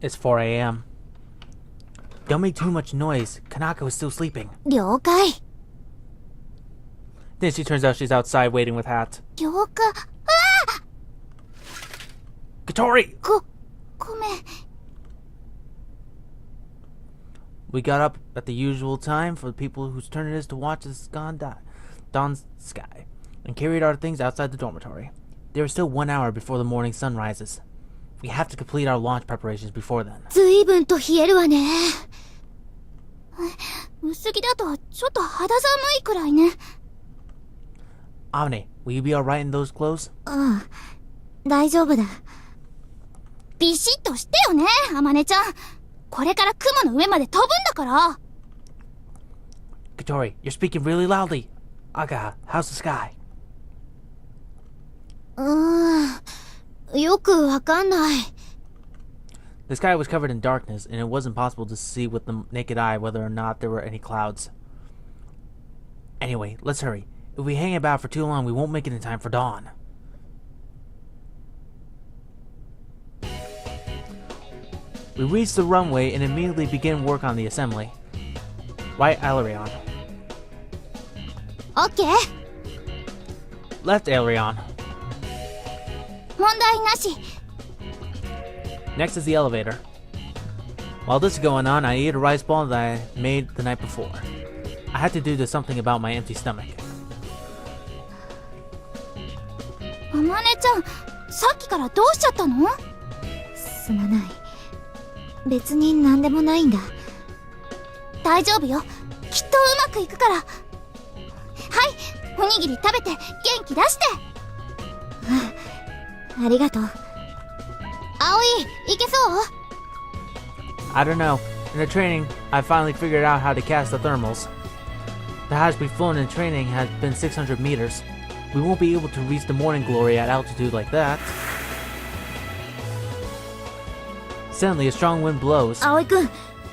It's 4 a.m. Don't make too much noise. Kanako is still sleeping. 了解 Then she turns out she's outside waiting with Hat. 了解 Katori! ごめん We got up at the usual time for the people whose turn it is to watch the dawn's sky, and carried our things outside the dormitory. There is still 1 hour before the morning sun rises. We have to complete our launch preparations before then. ずいぶんと冷えるわね薄着だとちょっと肌寒いくらいね Amne, will you be alright in those clothes? うん大丈夫だビシッとしてよねあまねちゃんこれから雲の上まで飛ぶんだから Katori, you're speaking really loudly. Aga, how's the sky? よくわかんない The sky was covered in darkness, and it wasn't possible to see with the naked eye whether or not there were any clouds. Anyway, let's hurry. If we hang about for too long, we won't make it in time for dawn. We reach the runway and immediately begin work on the assembly. Right aileron. オッケー Left aileron. 問題なし Next is the elevator. While this is going on, I ate a rice ball that I made the night before. I had to do something about my empty stomach. あまねちゃんさっきからどうしちゃったのすまない別に何でもないんだ大丈夫よきっとうまくいくからはいおにぎり食べて元気出してありがとう葵いけそう I don't know. In the training, I finally figured out how to cast the thermals. The highest we've flown in training has been 600 meters. We won't be able to reach the morning glory at altitude like that. Suddenly, a strong wind blows. 葵くん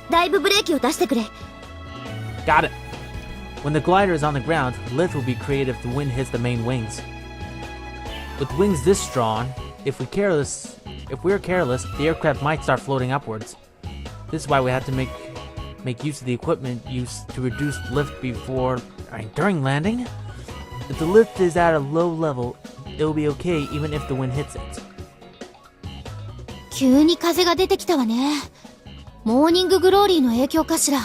だいぶブレーキを出してくれ Got it! When the glider is on the ground, lift will be created if the wind hits the main wings. With wings this strong, if we're careless, the aircraft might start floating upwards. This is why we have to make use of the equipment used to reduce lift during landing. If the lift is at a low level, it will be okay even if the wind hits it. 急に風が出てきたわねモーニンググローリーの影響かしら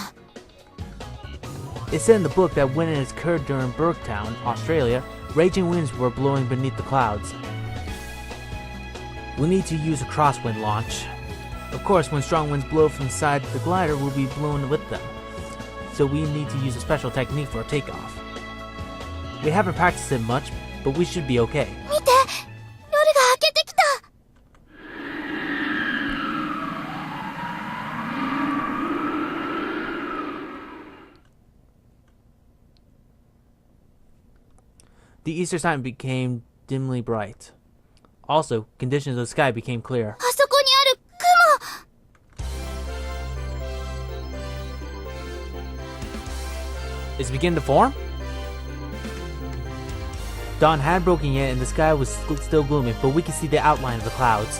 It said in the book that when it occurred during Burketown, Australia, raging winds were blowing beneath the clouds. We'll need to use a crosswind launch. Of course, when strong winds blow from the side of the glider, we'll be blown with them. So we need to use a special technique for a takeoff. We haven't practiced it much, but we should be okay. 見て夜が明けてきた The eastern sky became dimly bright. Also, conditions of the sky became clear. あそこにある雲 Is it beginning to form? Dawn had broken yet and the sky was still gloomy, but we could see the outline of the clouds.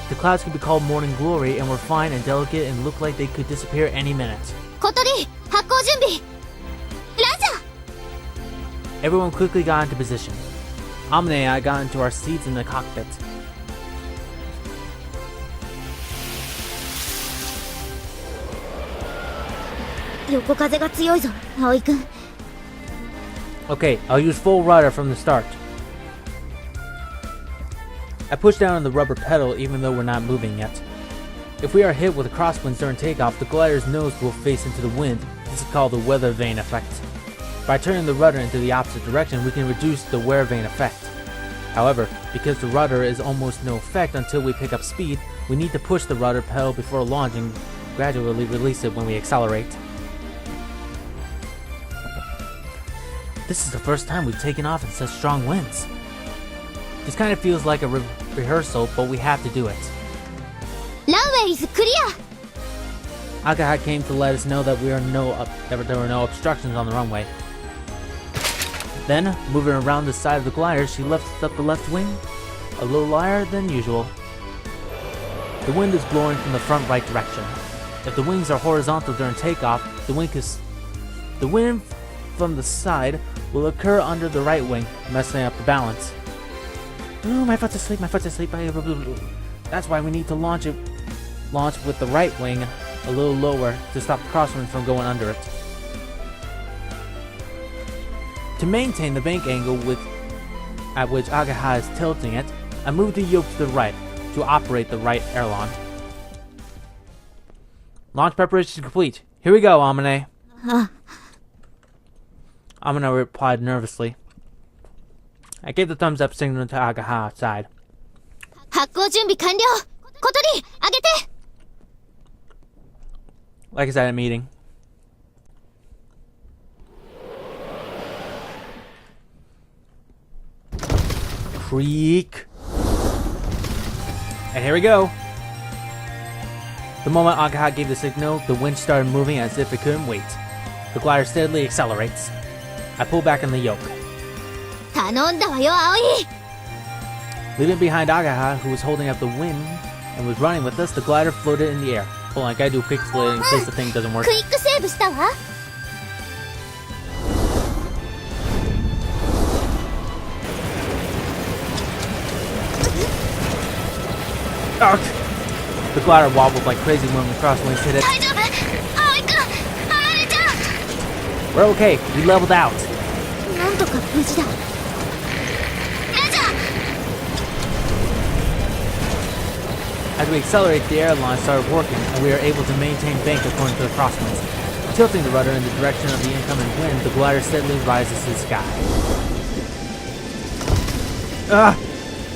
The clouds could be called morning glory and were fine and delicate and looked like they could disappear any minute. 小鳥発行準備ラジャー Everyone quickly got into position. Amne and I got into our seats in the cockpit.横風が強いぞ葵くん Okay, I'll use full rudder from the start. I push down on the rubber pedal even though we're not moving yet. If we are hit with a crosswind during takeoff, the glider's nose will face into the wind. This is called the weather vane effect. By turning the rudder into the opposite direction, we can reduce the wear vane effect. However, because the rudder is almost no effect until we pick up speed, we need to push the rudder pedal before launching, gradually release it when we accelerate. This is the first time we've taken off in such strong winds. This kind of feels like a rehearsal, but we have to do it. ランウェイズクリア Akaha came to let us know that there were no obstructions on the runway. Then, moving around the side of the glider, she lifted up the left wing, a little higher than usual. The wind is blowing from the front right direction. If the wings are horizontal during takeoff, the wind from the side will occur under the right wing, messing up the balance. Ooh, my foot's asleep, That's why we need to launch with the right wing a little lower to stop the crosswind from going under it. To maintain the bank angle at which Agaha is tilting it, I move the yoke to the right to operate the right aileron. Launch preparations complete. Here we go, Amane. Amane replied nervously. I gave the thumbs up signal to Agaha outside. 発行準備完了。小鳥、上げて。 Like I said at a meeting. Creak. And here we go. The moment Agaha gave the signal, the wind started moving as if it couldn't wait. The glider steadily accelerates. I pull back on the yoke. 頼んだわよ、葵。 Leaving behind Agaha, who was holding up the wind and was running with us, the glider floated in the air. Hold on, I gotta do a quick split in case the thing doesn't work. クイックセーブしたわ。 Ark! The glider wobbled like crazy when the crosswinds hit it. 大丈夫？葵くん、あられちゃん。 We're okay. We leveled out. なんとか無事だ。ラジャー。 As we accelerate, the airline started working, and we were able to maintain bank according to the crosswinds. Tilting the rudder in the direction of the incoming wind, the glider steadily rises to the sky.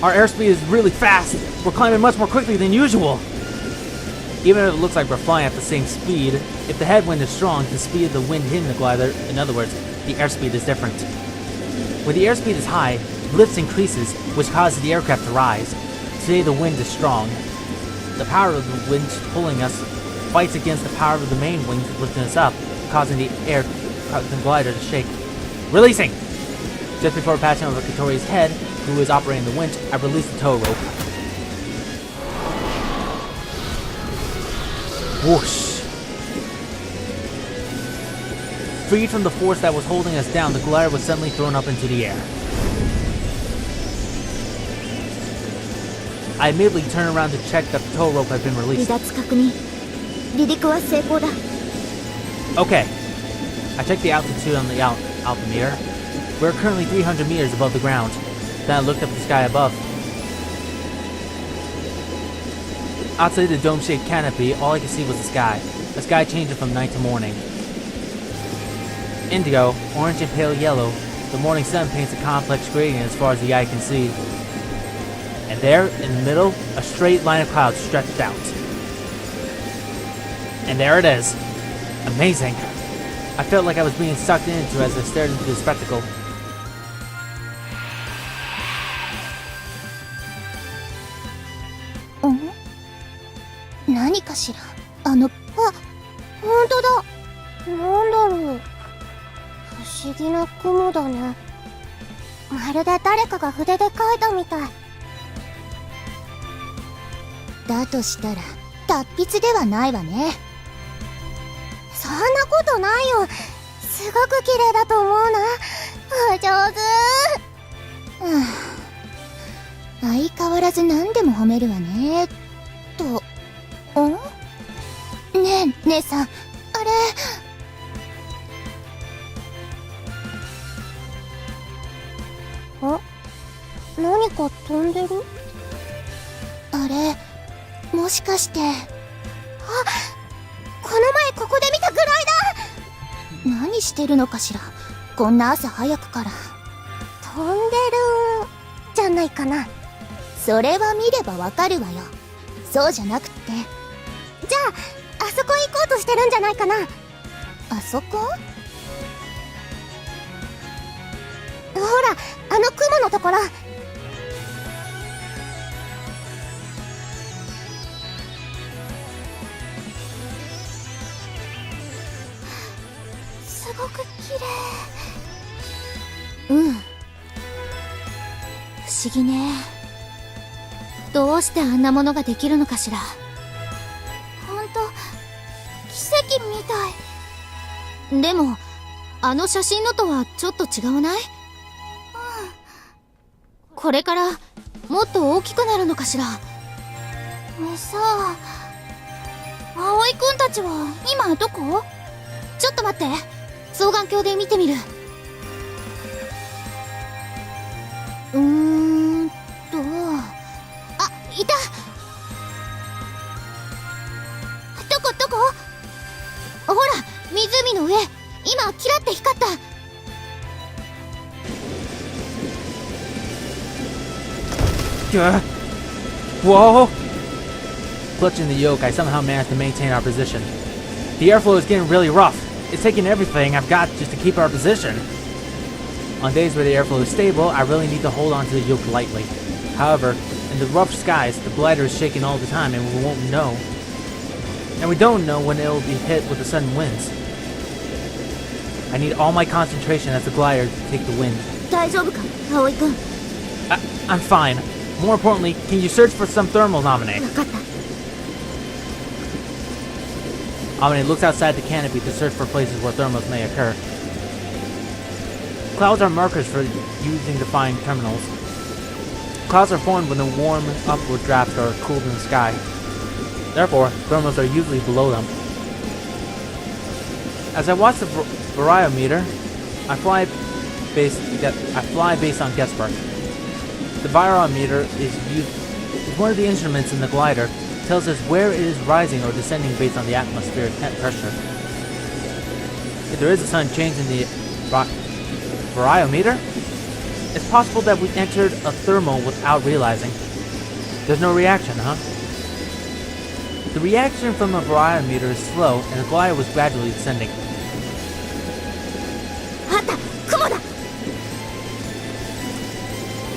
Our airspeed is really fast. We're climbing much more quickly than usual. Even if it looks like we're flying at the same speed, if the headwind is strong, the speed of the wind hitting the glider, in other words, the airspeed is different. When the airspeed is high, lift increases, which causes the aircraft to rise. Today the wind is strong. The power of the wind pulling us fights against the power of the main wings lifting us up, causing the glider to shake. Releasing! Just before passing over Katori's head, who is operating the winch, I released the tow rope. Whoosh! Freed from the force that was holding us down, the glider was suddenly thrown up into the air. I immediately turned around to check that the tow rope had been 離 released. 脱確認。離陸は成功だ。 Okay. I checked the altitude on the altimeter. We're currently 300 meters above the ground. Then I looked up at the sky above. Outside the dome-shaped canopy, all I could see was the sky. The sky changing from night to morning. Indigo, orange and pale yellow, the morning sun paints a complex gradient as far as the eye can see. And there, in the middle, a straight line of clouds stretched out. And there it is. Amazing. I felt like I was being sucked into as I stared into the spectacle.ん？何かしら？あ、本当だ。なんだろう。不思議な雲だね。まるで誰かが筆で描いたみたい。だとしたら達筆ではないわね。そんなことないよ。すごく綺麗だと思うな。お上手。相変わらず何でも褒めるわね。ねえ、姉さん、あれ。何か飛んでる？あれ、もしかして。あ、この前ここで見たグライダー。何してるのかしら、こんな朝早くから。飛んでるんじゃないかな。それは見ればわかるわよ。そうじゃなくって、じゃああそこ行こうとしてるんじゃないかな。あそこ？ほら、あの雲のところ。すごく綺麗。不思議ね。どうしてあんなものができるのかしら。ほんと奇跡みたい。でもあの写真のとはちょっと違わない？これからもっと大きくなるのかしら。さあ、葵くんたちは今どこ？ちょっと待って、双眼鏡で見てみる。あ、いた。どこ？ほら、湖の上、今キラって光った。Whoa! Clutching the yoke, I somehow managed to maintain our position. The airflow is getting really rough. It's taking everything I've got just to keep our position. On days where the airflow is stable, I really need to hold onto the yoke lightly. However, in the rough skies, the glider is shaking all the time and we won't know. And we don't know when it will be hit with the sudden winds. I need all my concentration as the glider to take the wind. 大丈夫か、葵くん。I'm fine. More importantly, can you search for some thermals, Amine? わかった。Amine looks outside the canopy to search for places where thermals may occur. Clouds are markers for using to find terminals. Clouds are formed when the warm upward drafts are cooled in the sky. Therefore, thermals are usually below them. As I watch the variometer, I fly based on guesswork. The variometer is one of the instruments in the glider. It tells us where it is rising or descending based on the atmospheric pressure. If there is a sudden change in the variometer, it's possible that we entered a thermal without realizing. There's no reaction, huh? The reaction from a variometer is slow, and the glider was gradually descending. あった、雲だ。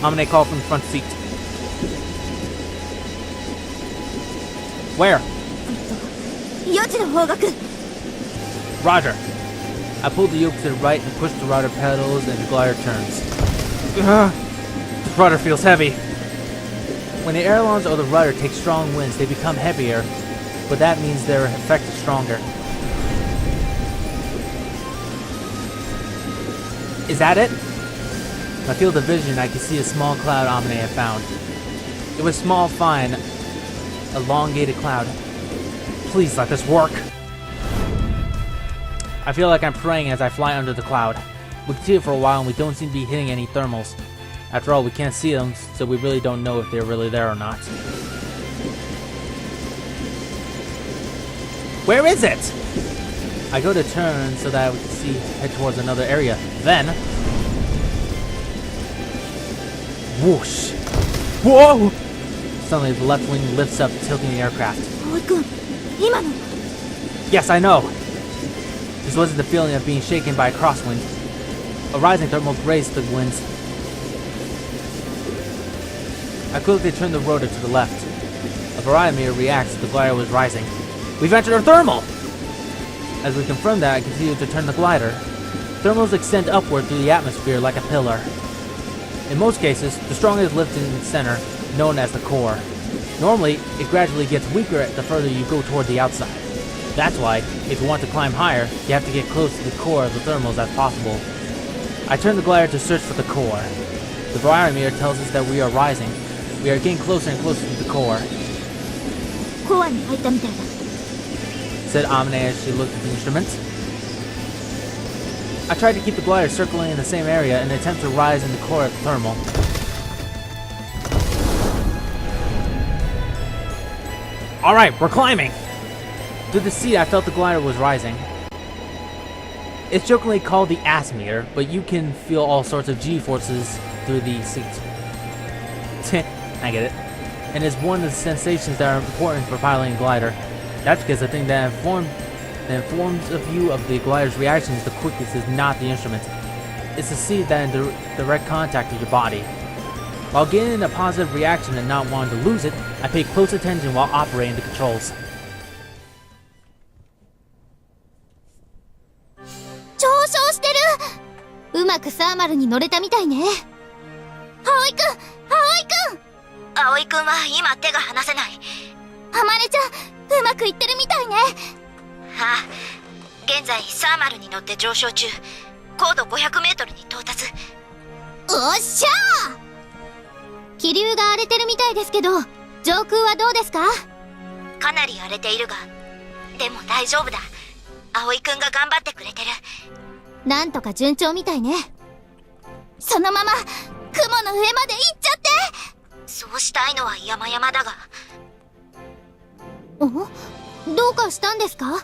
Amine called from the front seat. Where? 4時の方角。 Roger. I pulled the yoke to the right and pushed the rudder pedals and the glider turns. Ugh. The rudder feels heavy. When the ailerons or the rudder take strong winds, they become heavier, but that means their effect is stronger. Is that it? My field of vision, I could see a small cloud Amine had found. It was small, fine, elongated cloud. Please let this work. I feel like I'm praying as I fly under the cloud. We can see it for a while and we don't seem to be hitting any thermals. After all, we can't see them, so we really don't know if they're really there or not. Where is it? I go to turn so that we can see head towards another area. Then, whoosh! Whoa! Suddenly, the left wing lifts up, tilting the aircraft. 葵くん、今の。 Yes, I know. This wasn't the feeling of being shaken by a crosswind. A rising thermal grazed the winds. I quickly turned the rotor to the left. A variometer reacts as the glider was rising. We've entered a thermal! As we confirmed that, I continued to turn the glider. Thermals extend upward through the atmosphere like a pillar. In most cases, the strongest lift in the center, known as the core. Normally, it gradually gets weaker the further you go toward the outside. That's why, if you want to climb higher, you have to get close to the core of the thermals as possible. I turned the glider to search for the core. The variometer tells us that we are rising. We are getting closer and closer to the core, コアに入ったみたいだ。 said Amine as she looked at the instruments. I tried to keep the glider circling in the same area in an attempt to rise in the core of the thermal. Alright, we're climbing! Through the seat, I felt the glider was rising. It's jokingly called the ass meter, but you can feel all sorts of G-forces through the seat. I get it. And it's one of the sensations that are important for piloting a glider. That's because the thing that informs a view of the glider's reactions the quickest is not the instrument. It's the seat that in direct contact with your body. While getting a positive reaction and not wanting to lose it, I pay close attention while operating the controls. 上昇してる。うまくサーマルに乗れたみたいね。葵くん、葵くん。葵くんは今手が離せない。あまねちゃん、うまくいってるみたいね。ああ、現在サーマルに乗って上昇中。高度500メートルに到達。おっしゃー。気流が荒れてるみたいですけど、上空はどうですか？かなり荒れているが、でも大丈夫だ。葵くんが頑張ってくれてる。なんとか順調みたいね。そのまま雲の上まで行っちゃって。そうしたいのは山々だが。どうかしたんですか？もう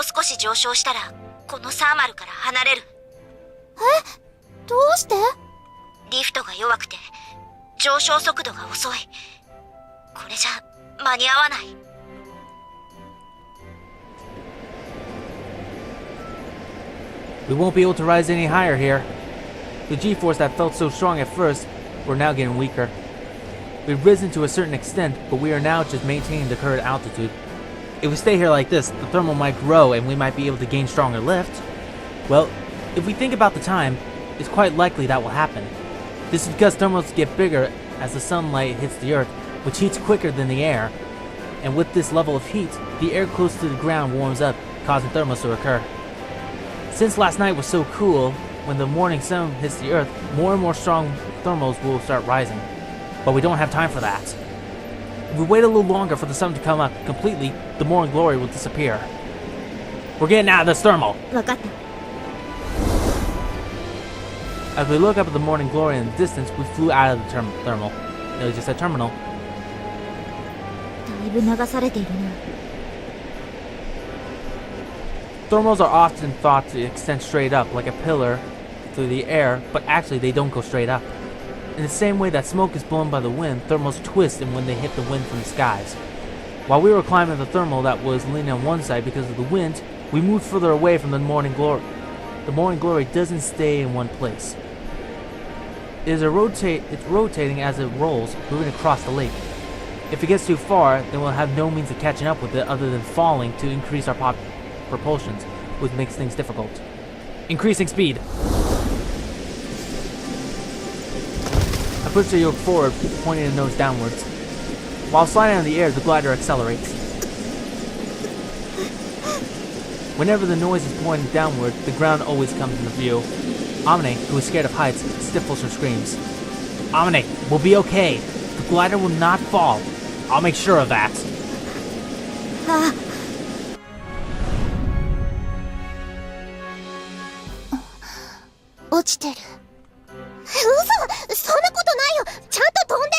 少し上昇したらこのサーマルから離れる。どうして？リフトが弱くて上昇速度が遅い。これじゃ間に合わない。We won't be able to rise any higher here. The G-force that felt so strong at first, we're now getting weaker. We've risen to a certain extent, but we are now just maintaining the current altitude. If we stay here like this, the thermal might grow and we might be able to gain stronger lift. Well, if we think about the time, it's quite likely that will happen. This is because thermals get bigger as the sunlight hits the earth, which heats quicker than the air. And with this level of heat, the air close to the ground warms up, causing thermals to occur. Since last night was so cool, when the morning sun hits the earth, more and more strong thermals will start rising. But we don't have time for that. If we wait a little longer for the sun to come up completely, the morning glory will disappear. We're getting out of this thermal! わかった。 As we look up at the morning glory in the distance, we flew out of the thermal. No, just a terminal. だいぶ流されているな。Thermals are often thought to extend straight up like a pillar through the air, but actually they don't go straight up. In the same way that smoke is blown by the wind, thermals twist and when they hit the wind from the skies. While we were climbing the thermal that was leaning on one side because of the wind, we moved further away from the morning glory. The morning glory doesn't stay in one place. It's rotating as it rolls, moving across the lake. If it gets too far, then we'll have no means of catching up with it other than falling to increase our propulsions, which makes things difficult. Increasing speed. I push the yoke forward, pointing the nose downwards. While sliding in the air, the glider accelerates. Whenever the noise is pointing downward, the ground always comes into view. Amane, who is scared of heights, stifles her screams. Amane, we'll be okay. The glider will not fall. I'll make sure of that. 落ちてる。嘘、そんなことないよ。ちゃんと飛んで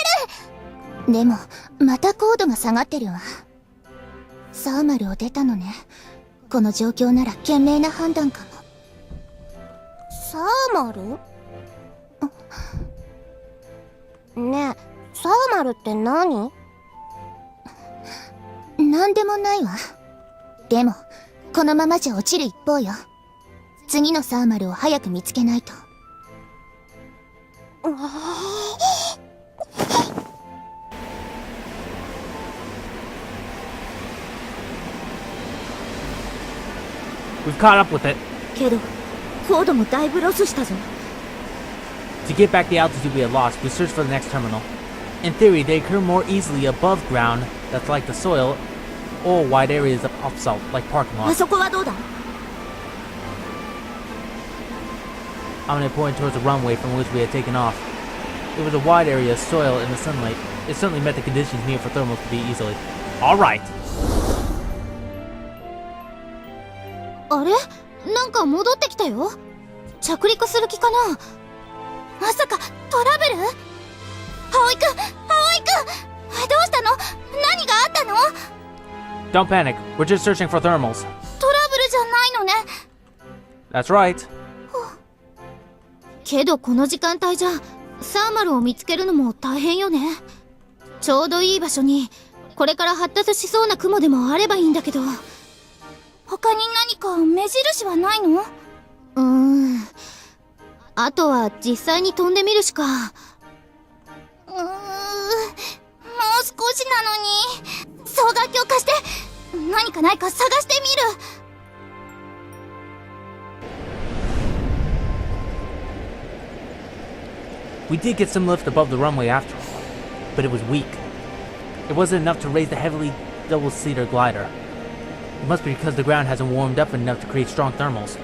る。でもまた高度が下がってるわ。サーマルを出たのね。この状況なら賢明な判断かも。サーマル？ねえ、サーマルって何？なんでもないわ。でもこのままじゃ落ちる一方よ。次のサーマルを早く見つけないと。We've caught up with it. けど高度もだいぶロスしたぞ。To get back the altitude we had lost, we searched for the next terminal. In theory, they occur more easily above ground, that's like the soil, or wide areas of asphalt, like parking あ lots. そこはどうだ？ Amane pointed towards the runway from which we had taken off. It was a wide area of soil in the sunlight. It certainly met the conditions needed for thermals to be easily. Alright! あれ？なんか戻ってきたよ。着陸する気かな？まさかトラブル？葵くん、葵くん！どうしたの？何があったの？ Don't panic. We're just searching for thermals. トラブルじゃないのね。That's right. けどこの時間帯じゃサーマルを見つけるのも大変よね。ちょうどいい場所にこれから発達しそうな雲でもあればいいんだけど。他に何か目印はないの？あとは実際に飛んでみるしか。もう少しなのに。双眼鏡貸して。何かないか探してみる。We did get some lift above the runway after all. but it was weak. It wasn't enough to raise the heavily double-seater glider. It must be because the ground hasn't warmed up enough to create strong thermals.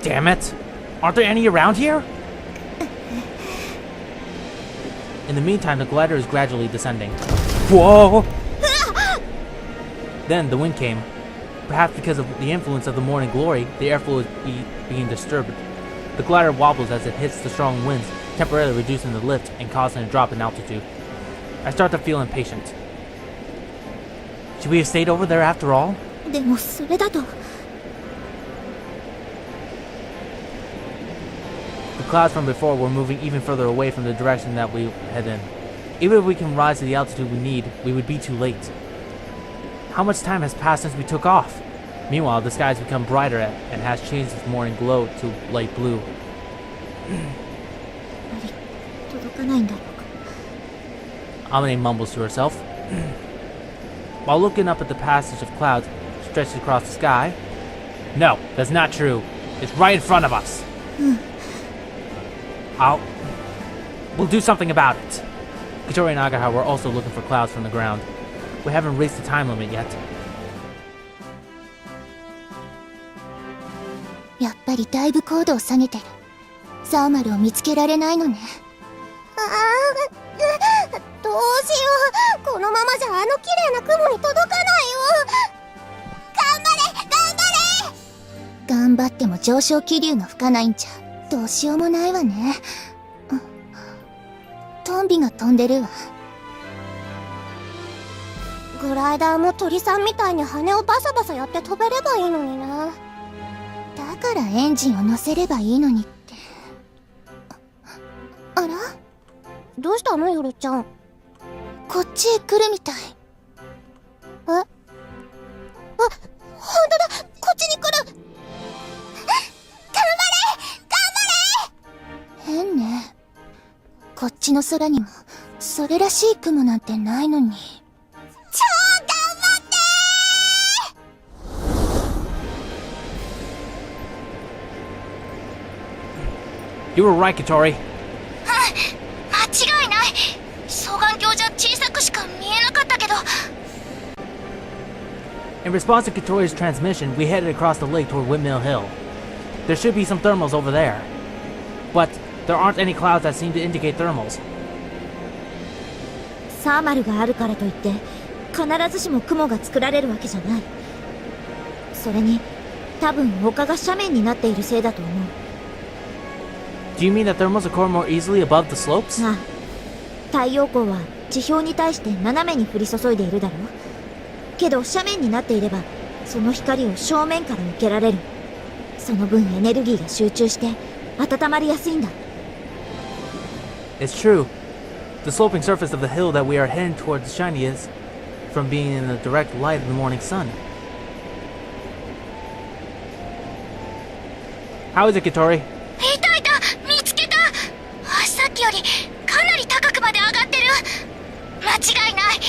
Damn it! Aren't there any around here? In the meantime, the glider is gradually descending. Whoa! Then the wind came. Perhaps because of the influence of the morning glory, the airflow is being disturbed. The glider wobbles as it hits the strong winds, temporarily reducing the lift and causing a drop in altitude. I start to feel impatient. Should we have stayed over there after all? でもそれだと The clouds from before were moving even further away from the direction that we head in. Even if we can rise to the altitude we need, we would be too late. How much time has passed since we took off? Meanwhile, the sky has become brighter and has changed its morning glow to light blue. 届かないんだろうか Amane mumbles to herself. While looking up at the passage of clouds stretched across the sky. No, that's not true. It's right in front of us. We'll do something about it. Katori and Agaha were also looking for clouds from the ground. We haven't reached the time limit yet. やっぱりだいぶ高度を下げてるサーマルを見つけられないのねどうしようこのままじゃあの綺麗な雲に届かないよ頑張れ頑張っても上昇気流が吹かないんじゃどうしようもないわねトンビが飛んでるわグライダーも鳥さんみたいに羽をバサバサやって飛べればいいのになだからエンジンを乗せればいいのにってあらどうしたのヨルちゃんこっちへ来るみたいほんとだこっちに来る頑張れ変ねこっちの空にもそれらしい雲なんてないのに超頑張ってYou were right, Katori. 間違いない双眼鏡じゃ小さくしか見えなかったけど In response to Katori's transmission, we headed across the lake toward Windmill Hill. There should be some thermals over there. But there aren't any clouds that seem to indicate thermals. サーマルがあるからといって必ずしも雲が作られるわけじゃないそれに多分丘が斜面になっているせいだと思う Do you mean that thermals occur more easily above the slopes? ああ太陽光は地表に対して斜めに降り注いでいるだろうけど斜面になっていればその光を正面から受けられるその分エネルギーが集中して温まりやすいんだ It's true. The sloping surface of the hill that we are heading towards is shiny is from being in the direct light of the morning sun. How is it, Katori? いた見つけたさっきよりかなり高くまで上がってる間違いない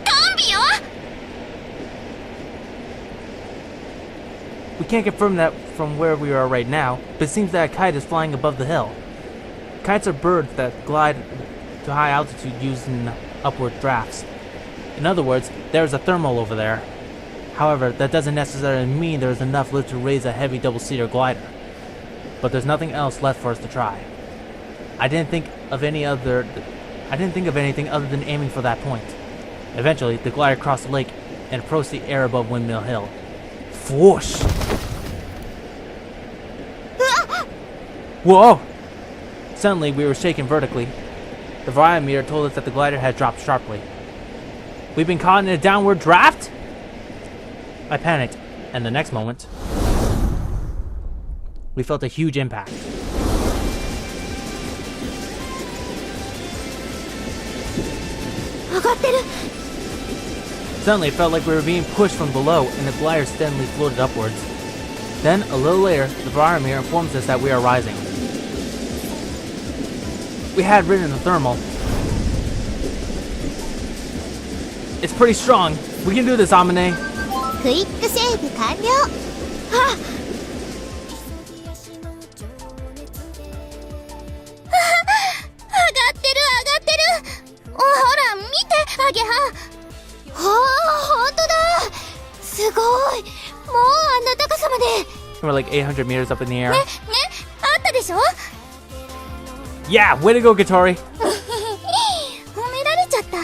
トンビよ We can't confirm that from where we are right now, but it seems that a kite is flying above the hill. Kites are birds that glide to high altitude using upward drafts. In other words, there is a thermal over there. However, that doesn't necessarily mean there is enough lift to raise a heavy double-seater glider. But there's nothing else left for us to try. I didn't think of anything other than aiming for that point. Eventually, the glider crossed the lake and approached the air above Windmill Hill. Whoosh! Whoa! Suddenly, we were shaken vertically. The variometer told us that the glider had dropped sharply. We've been caught in a downward draft? I panicked, and the next moment, we felt a huge impact. Suddenly, it felt like we were being pushed from below, and the glider steadily floated upwards. Then, a little later, the variometer informs us that we are rising. We had ridden the thermal. It's pretty strong. We can do this, Amane. クイックセーブ完了はっ上がってるほらごい。もうあんな高さまで。 We're like 800 meters up in the air. ね、あったでしょ。 Yeah, way to go, Katori. 褒められちゃった。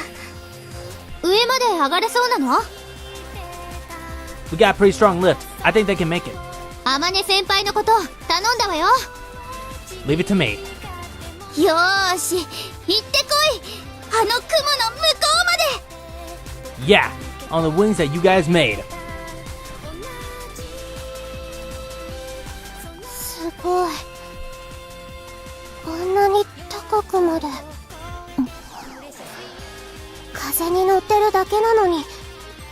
上まで上がれそうなの？ We got a pretty strong lift. I think they can make it. あまね先輩のこと頼んだわよ。 Leave it to me. よーし、行ってこい。あの雲の向こうまで。 Yeah, on the wings that you guys made. すごい。あんなに高くまで。風に乗ってるだけなのに、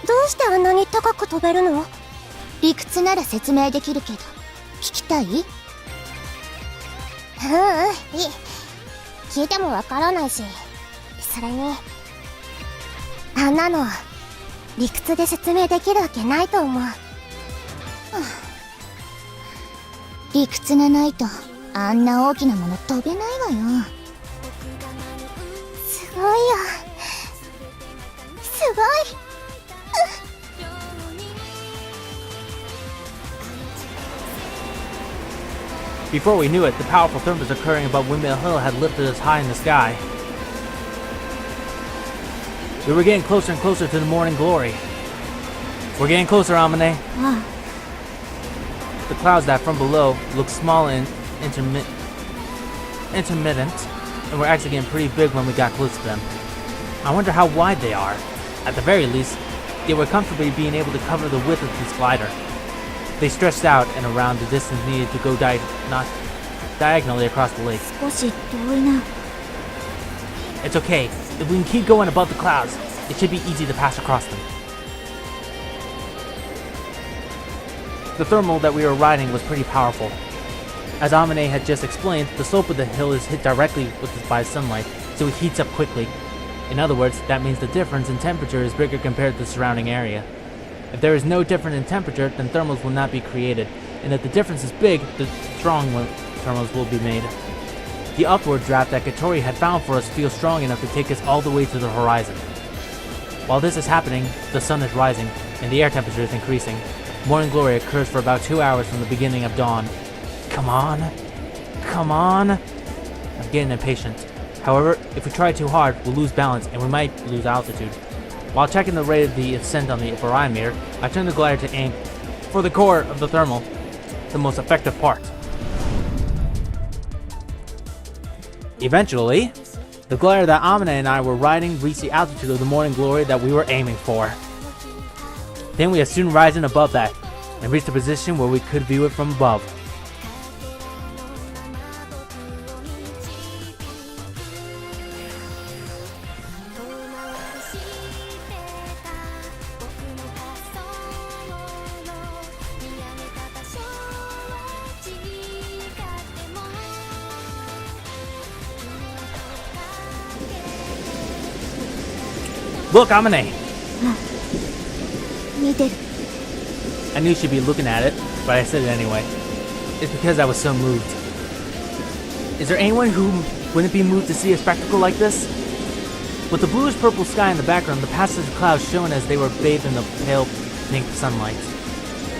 どうしてあんなに高く飛べるの？理屈なら説明できるけど、聞きたい？聞いてもわからないし、それに、あんなの理屈で説明できるわけないと思う。理屈がないとあんな大きなもの飛べないわよ。すごいよ。すごい。Before we knew it, the powerful thermals occurring above Windmill Hill had lifted us high in the sky. We were getting closer and closer to the morning glory. We're getting closer, Amane. The clouds that from below look small and intermittent, and were actually getting pretty big when we got close to them. I wonder how wide they are. At the very least, they were comfortably being able to cover the width of this glider. They stretched out and around the distance needed to go not diagonally across the lake. 少し遠いな。 It's okay. If we can keep going above the clouds, it should be easy to pass across them. The thermal that we were riding was pretty powerful. As Amane had just explained, the slope of the hill is hit directly by sunlight, so it heats up quickly. In other words, that means the difference in temperature is bigger compared to the surrounding area. If there is no difference in temperature, then thermals will not be created, and if the difference is big, the strong thermals will be made. The upward draft that Katori had found for us feels strong enough to take us all the way to the horizon. While this is happening, the sun is rising, and the air temperature is increasing. Morning glory occurs for about 2 hours from the beginning of dawn. Come on. Come on. I'm getting impatient. However, if we try too hard, we'll lose balance and we might lose altitude. While checking the rate of the ascent on the barometer, I turn the glider to aim for the core of the thermal, the most effective part. Eventually, the glider that Amane and I were riding reached the altitude of the morning glory that we were aiming for. Then we had soon risen above that, and reached a position where we could view it from above. Look, Amane! 見てる。 I knew she'd be looking at it, but I said it anyway. It's because I was so moved. Is there anyone who wouldn't be moved to see a spectacle like this? With the bluish-purple sky in the background, the passage of clouds shone as they were bathed in the pale pink sunlight.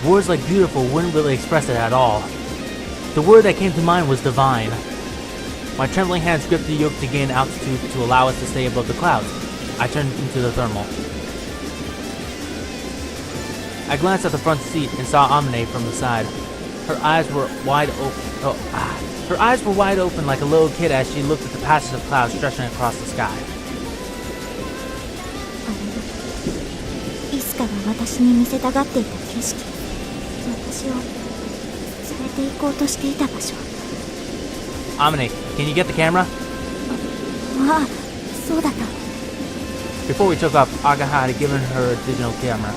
Words like beautiful wouldn't really express it at all. The word that came to mind was divine. My trembling hands gripped the yoke to gain altitude to allow us to stay above the clouds. I turned into the thermal. I glanced at the front seat and saw Amane from the side. Her eyes were wide open. Her eyes were wide open like a little kid as she looked at the passage of clouds stretching across the sky. イスカが私に見せたがっていた景色。私を連れて行こうとしていた場所。 Amane, can you get the camera? ああ、そうだった。 Before we took off, Agaha had given her a digital camera.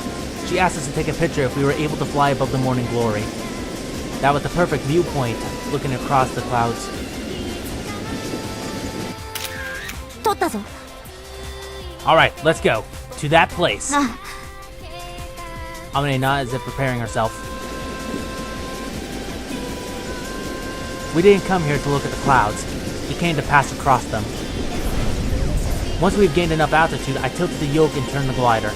She asked us to take a picture if we were able to fly above the morning glory. That was the perfect viewpoint, looking across the clouds. 撮ったぞ。 Alright, let's go. To that place. あ Amane nodded as if preparing herself. We didn't come here to look at the clouds. We came to pass across them. Once we've gained enough altitude, I tilted the yoke and turned the glider.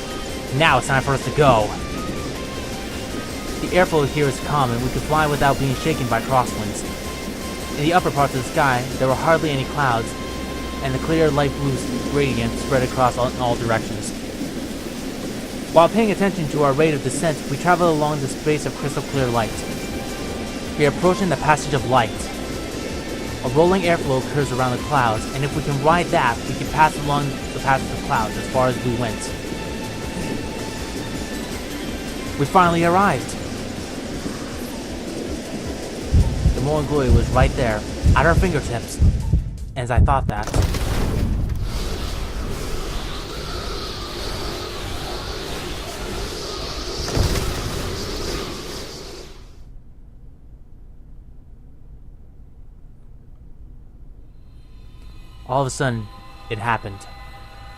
Now it's time for us to go. The airflow here is calm and we could fly without being shaken by crosswinds. In the upper parts of the sky, there were hardly any clouds, and the clear light blue gradient spread across in all directions. While paying attention to our rate of descent, we traveled along the space of crystal clear light. We are approaching the passage of light. A rolling airflow occurs around the clouds, and if we can ride that, we can pass along the passage of clouds as far as we went. We finally arrived. The Morn Glory was right there, at our fingertips, as I thought that. All of a sudden, it happened.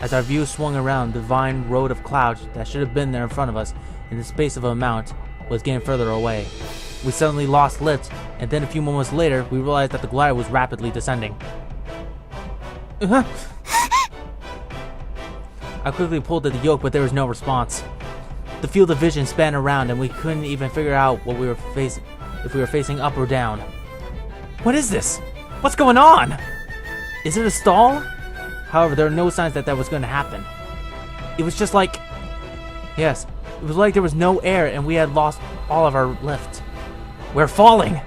As our view swung around, the divine road of clouds that should have been there in front of us in the space of a mount was getting further away. We suddenly lost lift, and then a few moments later, we realized that the glider was rapidly descending. I quickly pulled at the yoke, but there was no response. The field of vision span around, and we couldn't even figure out what we were facing, if we were facing up or down. What is this? What's going on? Is it a stall? However, there are no signs that was going to happen. It was just like... Yes, it was like there was no air and we had lost all of our lift. We're falling!